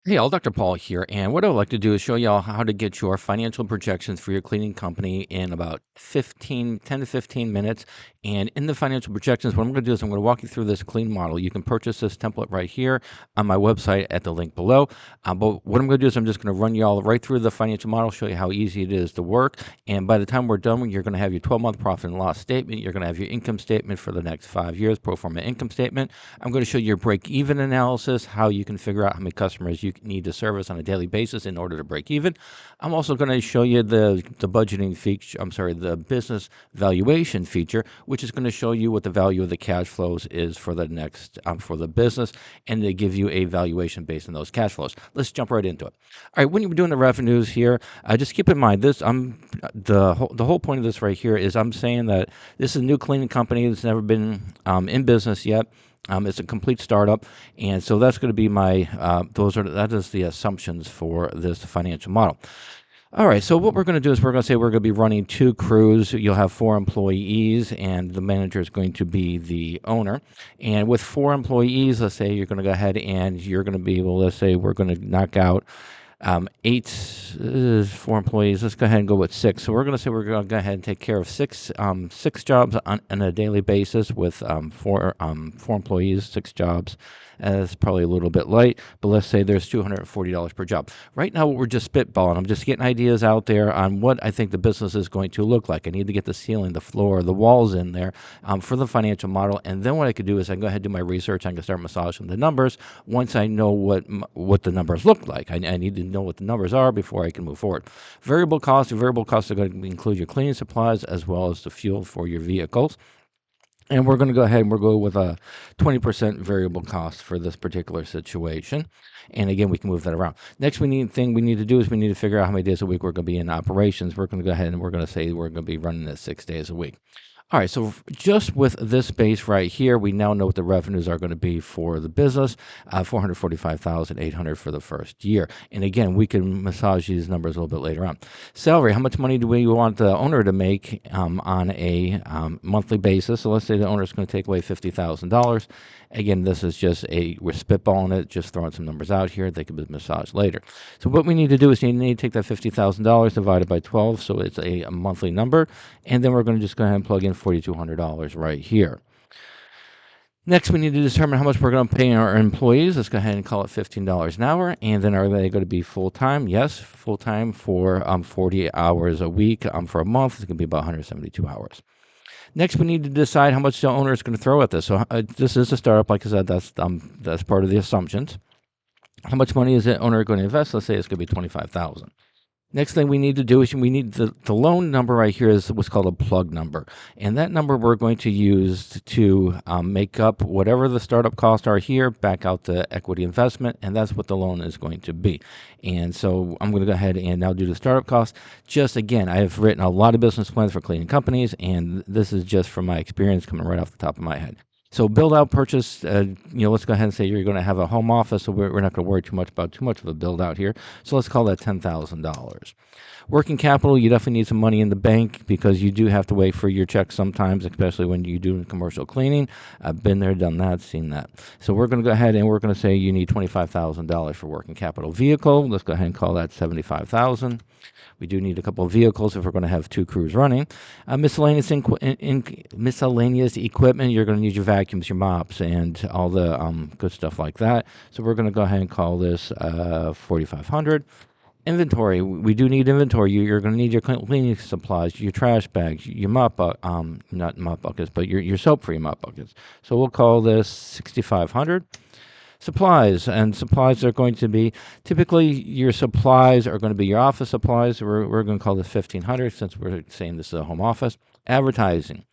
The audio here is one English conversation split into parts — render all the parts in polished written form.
Hey, all Dr. Paul here, and what I would like to do is show you all how to get your financial projections for your cleaning company in about 10 to 15 minutes. And in the financial projections, what I'm going to do is I'm going to walk you through this clean model. You can purchase this template right here on my website at the link below. But what I'm going to do is I'm just going to run you all right through the financial model, show you how easy it is to work. And by the time we're done, you're going to have your 12-month profit and loss statement. You're going to have your income statement for the next 5 years, pro forma income statement. I'm going to show you your break-even analysis, how you can figure out how many customers you need to service on a daily basis in order to break even. I'm also going to show you the budgeting feature, the business valuation feature, which is going to show you what the value of the cash flows is for the next, for the business, and they give you a valuation based on those cash flows. Let's jump right into it. All right, when you're doing the revenues here, just keep in mind this, the whole point of this right here is I'm saying that this is a new cleaning company that's never been in business yet. It's a complete startup, and so that's going to be my that is the assumptions for this financial model. All right, so what we're going to do is we're going to say we're going to be running 2 crews. You'll have 4 employees, and the manager is going to be the owner. And with 4 employees, let's say you're going to go ahead and you're going to be able, let's say we're going to knock out 4 employees. Let's go ahead and go with 6. So we're going to say we're going to go ahead and take care of 6 jobs on a daily basis with 4 employees, 6 jobs. That's probably a little bit light, but let's say there's $240 per job. Right now, we're just spitballing. I'm just getting ideas out there on what I think the business is going to look like. I need to get the ceiling, the floor, the walls in there for the financial model. And then what I could do is I can go ahead and do my research. I can start massaging the numbers once I know what the numbers look like. I need to know what the numbers are before I can move forward. Variable costs are going to include your cleaning supplies as well as the fuel for your vehicles. And we're going to go ahead and we'll go with a 20% variable cost for this particular situation. And again, we can move that around. Next we need to do is we need to figure out how many days a week we're going to be in operations. We're going to go ahead and we're going to say we're going to be running this 6 days a week. All right, so just with this base right here, we now know what the revenues are going to be for the business, $445,800 for the first year. And again, we can massage these numbers a little bit later on. Salary, how much money do we want the owner to make on a monthly basis? So let's say the owner is going to take away $50,000. Again, this is just we're spitballing it, just throwing some numbers out here. They could be massaged later. So what we need to do is you need to take that $50,000 divided by 12, so it's a monthly number, and then we're going to just go ahead and plug in $4,200 right here. Next, we need to determine how much we're going to pay our employees. Let's go ahead and call it $15 an hour. And then are they going to be full-time? Yes, full-time for 40 hours a week. For a month, it's going to be about 172 hours. Next, we need to decide how much the owner is going to throw at this. So this is a startup, like I said, that's part of the assumptions. How much money is the owner going to invest? Let's say it's going to be $25,000. Next thing we need to do is we need the loan number right here is what's called a plug number. And that number we're going to use to make up whatever the startup costs are here, back out the equity investment, and that's what the loan is going to be. And so I'm going to go ahead and now do the startup costs. Just again, I have written a lot of business plans for cleaning companies, and this is just from my experience coming right off the top of my head. So build out purchase, let's go ahead and say you're going to have a home office, so we're not going to worry too much of a build out here. So let's call that $10,000. Working capital, you definitely need some money in the bank because you do have to wait for your check sometimes, especially when you do commercial cleaning. I've been there, done that, seen that. So we're going to go ahead and we're going to say you need $25,000 for working capital. Vehicle, let's go ahead and call that $75,000. We do need a couple of vehicles if we're going to have 2 crews running. Miscellaneous equipment, you're going to need your vacuums, your mops, and all the good stuff like that. So we're going to go ahead and call this $4,500. Inventory, we do need inventory. You're going to need your cleaning supplies, your trash bags, your not mop buckets, but your soap-free mop buckets. So we'll call this $6,500. Supplies, and supplies are going to be, typically your supplies are going to be your office supplies. We're going to call this $1,500 since we're saying this is a home office. Advertising.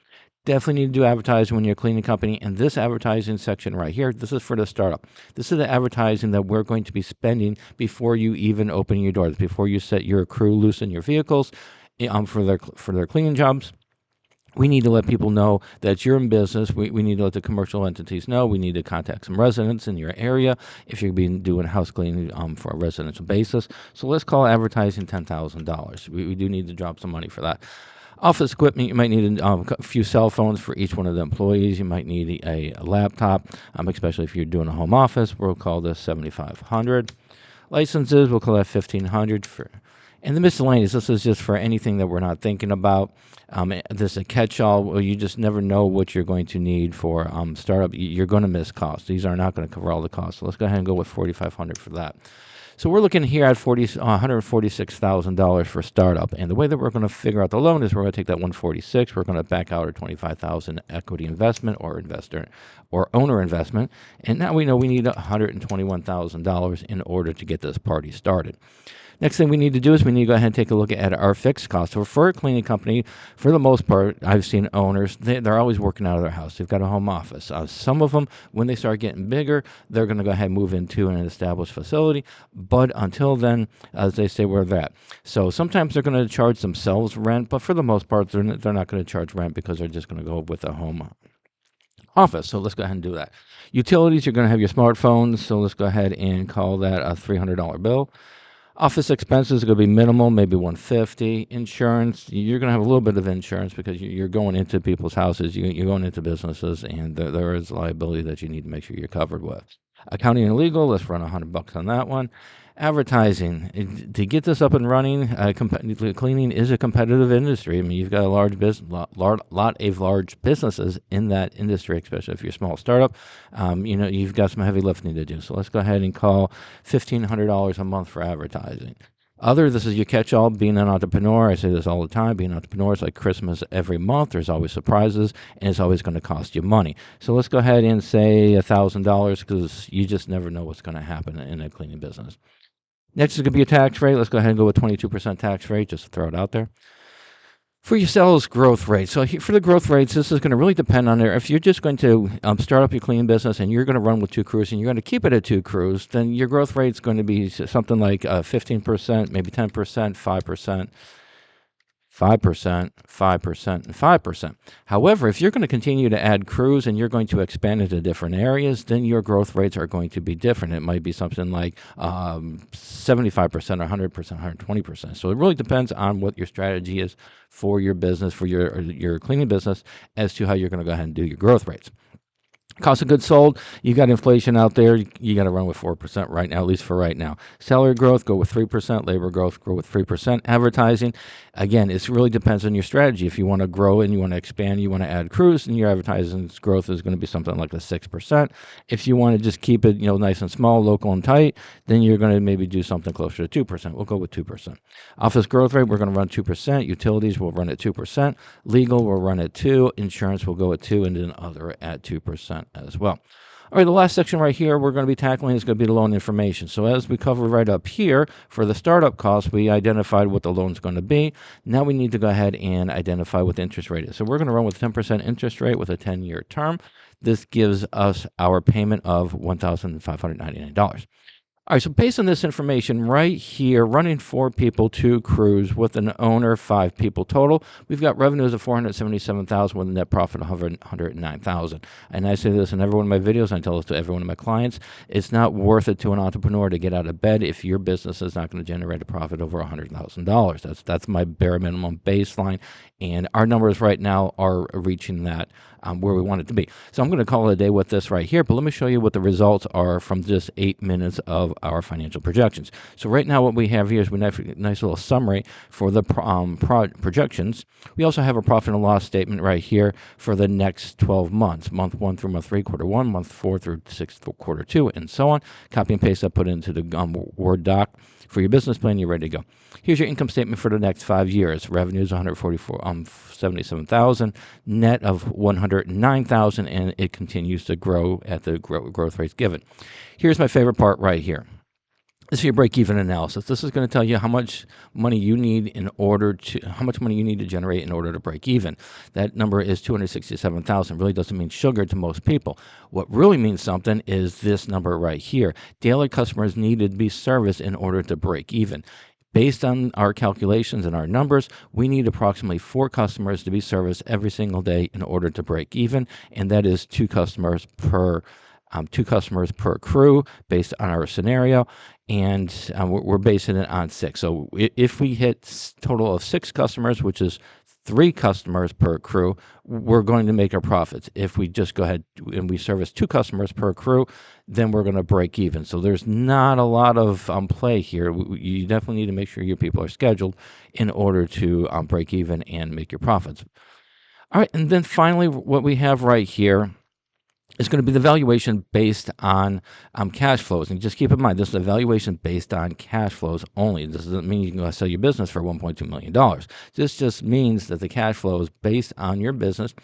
Definitely need to do advertising when you're a cleaning company. And this advertising section right here, this is for the startup. This is the advertising that we're going to be spending before you even open your doors, before you set your crew loose in your vehicles for their cleaning jobs. We need to let people know that you're in business. We need to let the commercial entities know. We need to contact some residents in your area if you're doing house cleaning for a residential basis. So let's call advertising $10,000. We do need to drop some money for that. Office equipment, you might need a few cell phones for each one of the employees. You might need a laptop, especially if you're doing a home office. We'll call this $7,500. Licenses, we'll call that 1,500 for. And the miscellaneous, this is just for anything that we're not thinking about. This is a catch-all. Well, you just never know what you're going to need for startup. You're going to miss costs. These are not going to cover all the costs. So let's go ahead and go with 4,500 for that. So we're looking here at $146,000 for startup. And the way that we're going to figure out the loan is we're going to take that 146. We're going to back out our 25,000 equity investment or investor or owner investment. And now we know we need $121,000 in order to get this party started. Next thing we need to do is we need to go ahead and take a look at our fixed costs. So for a cleaning company, for the most part, I've seen owners, they're always working out of their house. They've got a home office. Some of them, when they start getting bigger, they're going to go ahead and move into an established facility. But until then, as they say, we're that. So sometimes they're going to charge themselves rent, but for the most part, they're not going to charge rent because they're just going to go with a home office. So let's go ahead and do that. Utilities, you're going to have your smartphones. So let's go ahead and call that a $300 bill. Office expenses are going to be minimal, maybe $150. Insurance, you're going to have a little bit of insurance because you're going into people's houses, you're going into businesses, and there is liability that you need to make sure you're covered with. Accounting and legal, let's run $100 on that one. Advertising, to get this up and running, cleaning is a competitive industry. I mean, you've got a lot of large businesses in that industry, especially if you're a small startup. You've got some heavy lifting to do. So let's go ahead and call $1,500 a month for advertising. This is your catch-all, being an entrepreneur. I say this all the time. Being an entrepreneur is like Christmas every month. There's always surprises, and it's always going to cost you money. So let's go ahead and say $1,000 because you just never know what's going to happen in a cleaning business. Next is going to be a tax rate. Let's go ahead and go with 22% tax rate, just to throw it out there. For your sales growth rate, so for the growth rates, this is going to really depend on if you're just going to start up your cleaning business and you're going to run with 2 crews and you're going to keep it at 2 crews, then your growth rate is going to be something like 15%, maybe 10%, 5%. 5%, 5%, and 5%. However, if you're going to continue to add crews and you're going to expand into different areas, then your growth rates are going to be different. It might be something like 75% or 100%, 120%. So it really depends on what your strategy is for your business, for your cleaning business, as to how you're going to go ahead and do your growth rates. Cost of goods sold, you got inflation out there. You got to run with 4% right now, at least for right now. Salary growth, go with 3%. Labor growth, go with 3%. Advertising, again, it really depends on your strategy. If you want to grow and you want to expand, you want to add crews, and your advertising growth is going to be something like a 6%. If you want to just keep it, nice and small, local and tight, then you're going to maybe do something closer to 2%. We'll go with 2%. Office growth rate, we're going to run 2%. Utilities, we'll run at 2%. Legal, we'll run at 2%. Insurance, will go at 2%, and then other at 2%. As well. All right, the last section right here we're going to be tackling is going to be the loan information. So as we cover right up here, for the startup cost, we identified what the loan's going to be. Now we need to go ahead and identify what the interest rate is. So we're going to run with 10% interest rate with a 10-year term. This gives us our payment of $1,599. All right, so based on this information right here, running 4 people, 2 crews with an owner, 5 people total, we've got revenues of $477,000 with a net profit of $109,000. And I say this in every one of my videos, and I tell this to every one of my clients, it's not worth it to an entrepreneur to get out of bed if your business is not going to generate a profit over $100,000. That's my bare minimum baseline, and our numbers right now are reaching that where we want it to be. So I'm going to call it a day with this right here, but let me show you what the results are from just 8 minutes of our financial projections. So right now what we have here is a nice little summary for the projections. We also have a profit and loss statement right here for the next 12 months, month 1 through month 3, quarter 1, month 4 through 6, quarter 2, and so on. Copy and paste that, put it into the Word doc for your business plan. You're ready to go. Here's your income statement for the next 5 years. Revenues $177,000, net of $109,000, and it continues to grow at the growth rates given. Here's my favorite part right here. This is your break-even analysis. This is going to tell you how much money you need to generate in order to break even. That number is $267,000. Really doesn't mean sugar to most people. What really means something is this number right here. Daily customers needed to be serviced in order to break even. Based on our calculations and our numbers, we need approximately 4 customers to be serviced every single day in order to break even, and that is 2 customers per crew based on our scenario, and we're basing it on 6. So if we hit total of 6 customers, which is 3 customers per crew, we're going to make our profits. If we just go ahead and we service 2 customers per crew, then we're going to break even. So there's not a lot of play here. You definitely need to make sure your people are scheduled in order to break even and make your profits. All right, and then finally, what we have right here is going to be the valuation based on cash flows. And just keep in mind, this is a valuation based on cash flows only. This doesn't mean you can go sell your business for $1.2 million. This just means that the cash flow is based on your business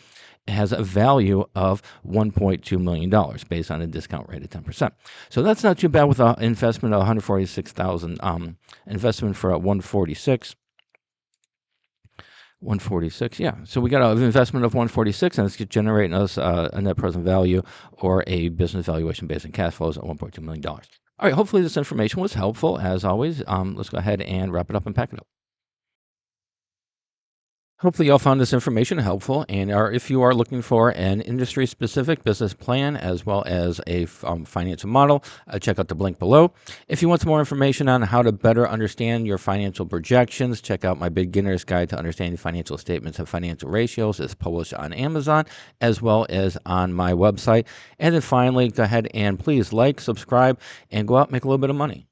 has a value of $1.2 million based on a discount rate of 10%. So that's not too bad with an investment of $146,000, investment for a 146. 146, yeah. So we got an investment of 146, and it's generating us a net present value or a business valuation based on cash flows at $1.2 million. All right, hopefully this information was helpful. As always, let's go ahead and wrap it up and pack it up. Hopefully y'all found this information helpful, and if you are looking for an industry-specific business plan as well as a financial model, check out the link below. If you want some more information on how to better understand your financial projections, check out my Beginner's Guide to Understanding Financial Statements and Financial Ratios. It's published on Amazon as well as on my website. And then finally, go ahead and please like, subscribe, and go out and make a little bit of money.